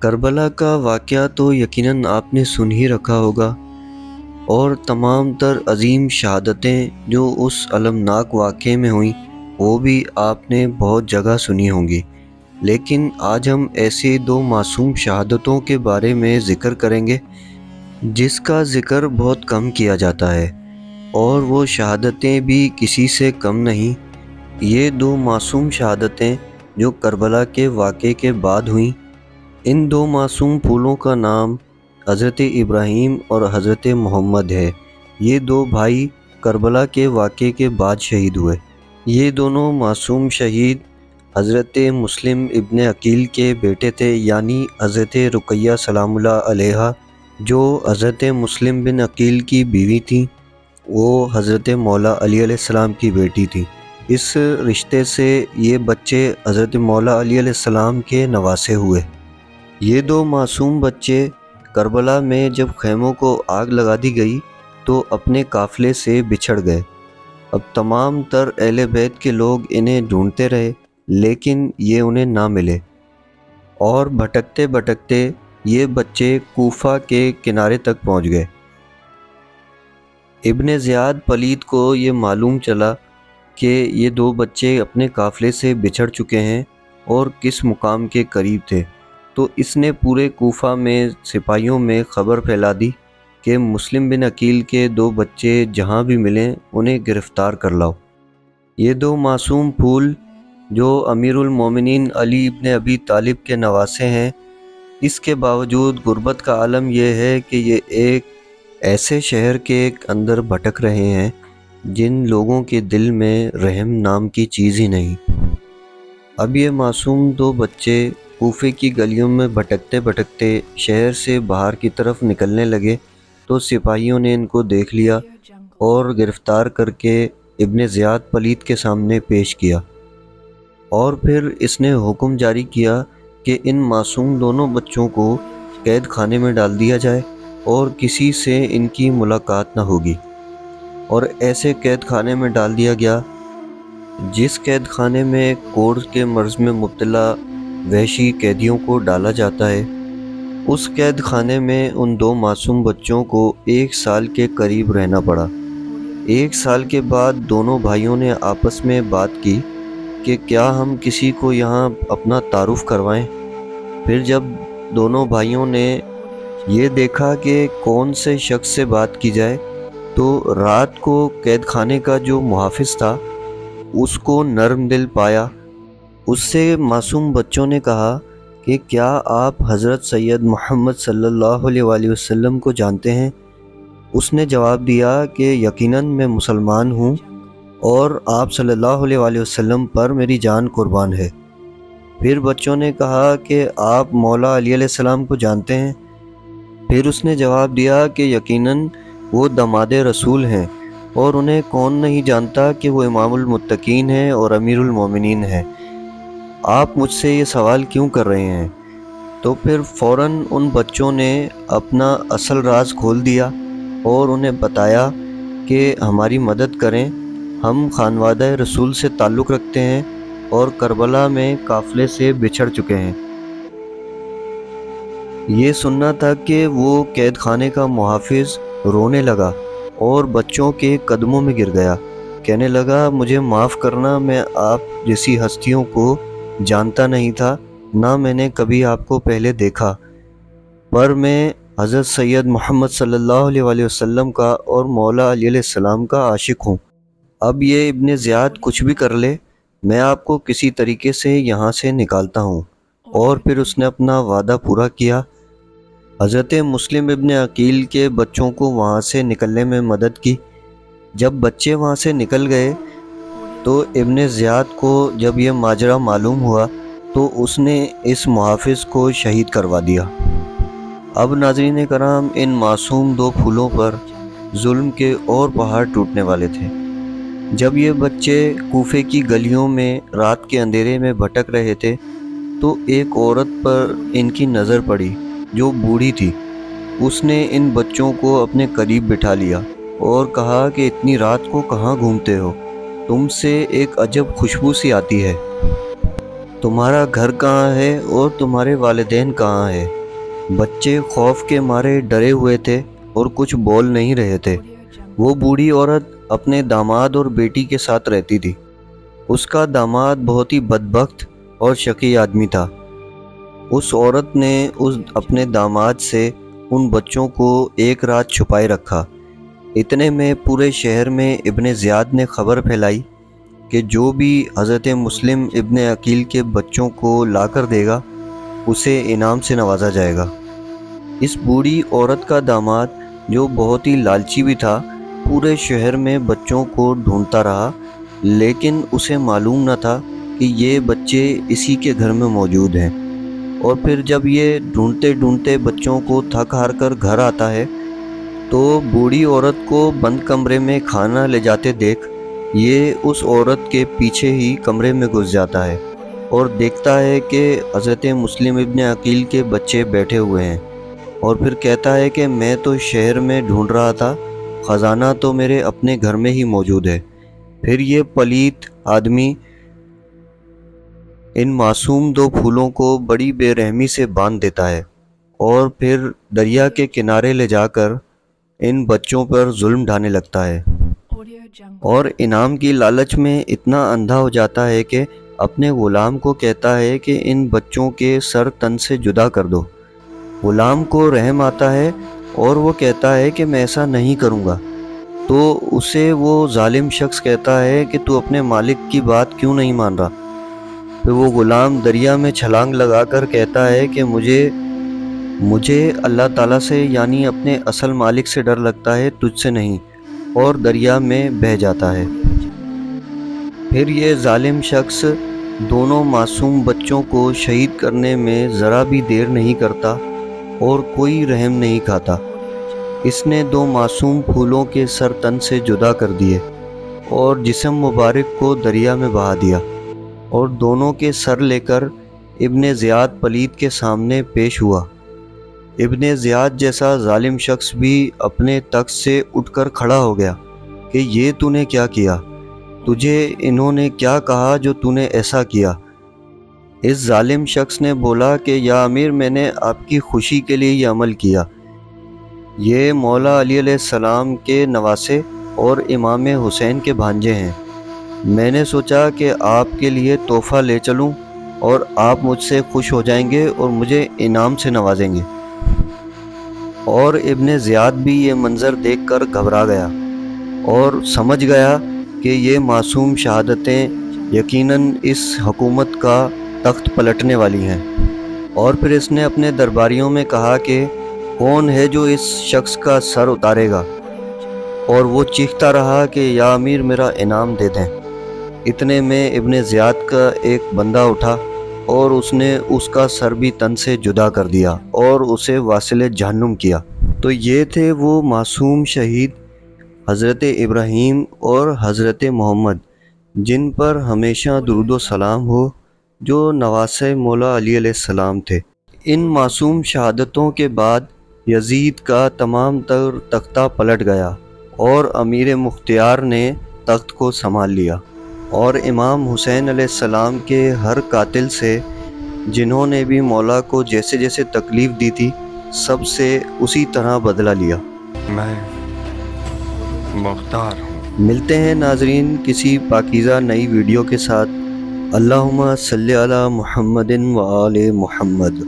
کربلا کا واقعہ تو یقیناً آپ نے سن ہی رکھا ہوگا، اور تمام تر عظیم شہادتیں جو اس المناک واقعے میں ہوئیں وہ بھی آپ نے بہت جگہ سنی ہوں گی۔ لیکن آج ہم ایسے دو معصوم شہادتوں کے بارے میں ذکر کریں گے جس کا ذکر بہت کم کیا جاتا ہے، اور وہ شہادتیں بھی کسی سے کم نہیں۔ یہ دو معصوم شہادتیں جو کربلا کے واقعے کے بعد ہوئیں، ان دو معصوم پھولوں کا نام حضرت ابراہیم اور حضرت محمد ہے۔ یہ دو بھائی کربلا کے واقعے کے بعد شہید ہوئے۔ یہ دونوں معصوم شہید حضرت مسلم ابن عقیل کے بیٹے تھے، یعنی حضرت رقیہ سلام اللہ علیہا جو حضرت مسلم بن عقیل کی بیوی تھیں، وہ حضرت مولا علی علیہ السلام کی بیٹی تھی۔ اس رشتے سے یہ بچے حضرت مولا علی علیہ السلام کے نواسے ہوئے۔ یہ دو معصوم بچے کربلا میں جب خیموں کو آگ لگا دی گئی تو اپنے قافلے سے بچھڑ گئے۔ اب تمام تر اہل بیت کے لوگ انہیں ڈھونڈتے رہے، لیکن یہ انہیں نہ ملے، اور بھٹکتے بھٹکتے یہ بچے کوفہ کے کنارے تک پہنچ گئے۔ ابن زیاد پلید کو یہ معلوم چلا کہ یہ دو بچے اپنے قافلے سے بچھڑ چکے ہیں اور کس مقام کے قریب تھے، تو اس نے پورے کوفہ میں سپاہیوں میں خبر پھیلا دی کہ مسلم بن عقیل کے دو بچے جہاں بھی ملیں انہیں گرفتار کر لاؤ۔ یہ دو معصوم پھول جو امیر المومنین علی ابن ابی طالب کے نواسے ہیں، اس کے باوجود غربت کا عالم یہ ہے کہ یہ ایک ایسے شہر کے اندر بھٹک رہے ہیں جن لوگوں کے دل میں رحم نام کی چیز ہی نہیں۔ اب یہ معصوم دو بچے کوفے کی گلیوں میں بھٹکتے بھٹکتے شہر سے باہر کی طرف نکلنے لگے تو سپاہیوں نے ان کو دیکھ لیا اور گرفتار کر کے ابن زیاد پلید کے سامنے پیش کیا، اور پھر اس نے حکم جاری کیا کہ ان معصوم دونوں بچوں کو قید خانے میں ڈال دیا جائے اور کسی سے ان کی ملاقات نہ ہوگی، اور ایسے قید خانے میں ڈال دیا گیا جس قید خانے میں کوڑ کے مرض میں مبتلا وحشی قیدیوں کو ڈالا جاتا ہے۔ اس قید خانے میں ان دو معصوم بچوں کو 1 سال کے قریب رہنا پڑا۔ 1 سال کے بعد دونوں بھائیوں نے آپس میں بات کی کہ کیا ہم کسی کو یہاں اپنا تعارف کروائیں۔ پھر جب دونوں بھائیوں نے یہ دیکھا کہ کون سے شخص سے بات کی جائے، تو رات کو قید خانے کا جو محافظ تھا اس کو نرم دل پایا۔ اس سے معصوم بچوں نے کہا کہ کیا آپ حضرت سید محمد صلی اللہ علیہ وآلہ وسلم کو جانتے ہیں؟ اس نے جواب دیا کہ یقیناً میں مسلمان ہوں، اور آپ صلی اللہ علیہ وآلہ وسلم پر میری جان قربان ہے۔ پھر بچوں نے کہا کہ آپ مولا علی علیہ السلام کو جانتے ہیں؟ پھر اس نے جواب دیا کہ یقیناً وہ داماد رسول ہیں، اور انہیں کون نہیں جانتا کہ وہ امام المتقین ہیں اور امیر المومنین ہیں۔ آپ مجھ سے یہ سوال کیوں کر رہے ہیں؟ تو پھر فوراً ان بچوں نے اپنا اصل راز کھول دیا اور انہیں بتایا کہ ہماری مدد کریں، ہم خانوادہ رسول سے تعلق رکھتے ہیں اور کربلا میں قافلے سے بچھڑ چکے ہیں۔ یہ سننا تھا کہ وہ قید خانے کا محافظ رونے لگا اور بچوں کے قدموں میں گر گیا، کہنے لگا مجھے معاف کرنا، میں آپ جیسی ہستیوں کو جانتا نہیں تھا، نہ میں نے کبھی آپ کو پہلے دیکھا، پر میں حضرت سید محمد صلی اللہ علیہ وآلہ وسلم کا اور مولا علی علیہ السلام کا عاشق ہوں۔ اب یہ ابن زیاد کچھ بھی کر لے، میں آپ کو کسی طریقے سے یہاں سے نکالتا ہوں۔ اور پھر اس نے اپنا وعدہ پورا کیا۔ حضرت مسلم ابن عقیل کے بچوں کو وہاں سے نکلنے میں مدد کی۔ جب بچے وہاں سے نکل گئے تو ابن زیاد کو جب یہ ماجرا معلوم ہوا تو اس نے اس محافظ کو شہید کروا دیا۔ اب ناظرین کرام، ان معصوم دو پھولوں پر ظلم کے اور پہاڑ ٹوٹنے والے تھے۔ جب یہ بچے کوفے کی گلیوں میں رات کے اندھیرے میں بھٹک رہے تھے تو ایک عورت پر ان کی نظر پڑی جو بوڑھی تھی۔ اس نے ان بچوں کو اپنے قریب بٹھا لیا اور کہا کہ اتنی رات کو کہاں گھومتے ہو؟ تم سے ایک عجب خوشبو سی آتی ہے۔ تمہارا گھر کہاں ہے اور تمہارے والدین کہاں ہیں؟ بچے خوف کے مارے ڈرے ہوئے تھے اور کچھ بول نہیں رہے تھے۔ وہ بوڑھی عورت اپنے داماد اور بیٹی کے ساتھ رہتی تھی۔ اس کا داماد بہت ہی بدبخت اور شقی آدمی تھا۔ اس عورت نے اپنے داماد سے ان بچوں کو ایک رات چھپائے رکھا۔ اتنے میں پورے شہر میں ابن زیاد نے خبر پھیلائی کہ جو بھی حضرت مسلم ابن عقیل کے بچوں کو لا کر دے گا اسے انعام سے نوازا جائے گا۔ اس بوڑھی عورت کا داماد جو بہت ہی لالچی بھی تھا پورے شہر میں بچوں کو ڈھونڈتا رہا، لیکن اسے معلوم نہ تھا کہ یہ بچے اسی کے گھر میں موجود ہیں۔ اور پھر جب یہ ڈھونڈتے ڈھونڈتے بچوں کو تھک ہار کر گھر آتا ہے تو بوڑھی عورت کو بند کمرے میں کھانا لے جاتے دیکھ یہ اس عورت کے پیچھے ہی کمرے میں گھس جاتا ہے اور دیکھتا ہے کہ حضرت مسلم ابن عقیل کے بچے بیٹھے ہوئے ہیں، اور پھر کہتا ہے کہ میں تو شہر میں ڈھونڈ رہا تھا، خزانہ تو میرے اپنے گھر میں ہی موجود ہے۔ پھر یہ پلیت آدمی ان معصوم دو پھولوں کو بڑی بے رحمی سے باندھ دیتا ہے اور پھر دریا کے کنارے لے جا کر ان بچوں پر ظلم ڈھانے لگتا ہے، اور انعام کی لالچ میں اتنا اندھا ہو جاتا ہے کہ اپنے غلام کو کہتا ہے کہ ان بچوں کے سر تن سے جدا کر دو۔ غلام کو رحم آتا ہے اور وہ کہتا ہے کہ میں ایسا نہیں کروں گا، تو اسے وہ ظالم شخص کہتا ہے کہ تو اپنے مالک کی بات کیوں نہیں مان رہا؟ پھر وہ غلام دریا میں چھلانگ لگا کر کہتا ہے کہ مجھے اللہ تعالیٰ سے یعنی اپنے اصل مالک سے ڈر لگتا ہے، تجھ سے نہیں، اور دریا میں بہہ جاتا ہے۔ پھر یہ ظالم شخص دونوں معصوم بچوں کو شہید کرنے میں ذرا بھی دیر نہیں کرتا اور کوئی رحم نہیں کھاتا۔ اس نے دو معصوم پھولوں کے سر تن سے جدا کر دیے اور جسم مبارک کو دریا میں بہا دیا، اور دونوں کے سر لے کر ابن زیاد پلیت کے سامنے پیش ہوا۔ ابن زیاد جیسا ظالم شخص بھی اپنے تخت سے اٹھ کر کھڑا ہو گیا کہ یہ تو نے کیا کیا؟ تجھے انہوں نے کیا کہا جو تو نے ایسا کیا؟ اس ظالم شخص نے بولا کہ یا امیر، میں نے آپ کی خوشی کے لیے یہ عمل کیا۔ یہ مولا علی علیہ السلام کے نواسے اور امام حسین کے بھانجے ہیں۔ میں نے سوچا کہ آپ کے لیے تحفہ لے چلوں اور آپ مجھ سے خوش ہو جائیں گے اور مجھے انعام سے نوازیں گے۔ اور ابن زیاد بھی یہ منظر دیکھ کر گھبرا گیا اور سمجھ گیا کہ یہ معصوم شہادتیں یقیناً اس حکومت کا تخت پلٹنے والی ہیں، اور پھر اس نے اپنے درباریوں میں کہا کہ کون ہے جو اس شخص کا سر اتارے گا، اور وہ چیختا رہا کہ یا امیر، میرا انعام دے دیں۔ اتنے میں ابن زیاد کا ایک بندہ اٹھا اور اس نے اس کا سر بھی تن سے جدا کر دیا اور اسے واصل جہنم کیا۔ تو یہ تھے وہ معصوم شہید حضرت ابراہیم اور حضرت محمد، جن پر ہمیشہ درود و سلام ہو، جو نواسے مولا علی علیہ السلام تھے۔ ان معصوم شہادتوں کے بعد یزید کا تمام تر تختہ پلٹ گیا اور امیر مختار نے تخت کو سنبھال لیا، اور امام حسین علیہ السلام کے ہر قاتل سے جنہوں نے بھی مولا کو جیسے جیسے تکلیف دی تھی سب سے اسی طرح بدلہ لیا۔ میں مختار ہوں۔ ملتے ہیں ناظرین کسی پاکیزہ نئی ویڈیو کے ساتھ۔ اللہم صلی علی محمد و آل محمد۔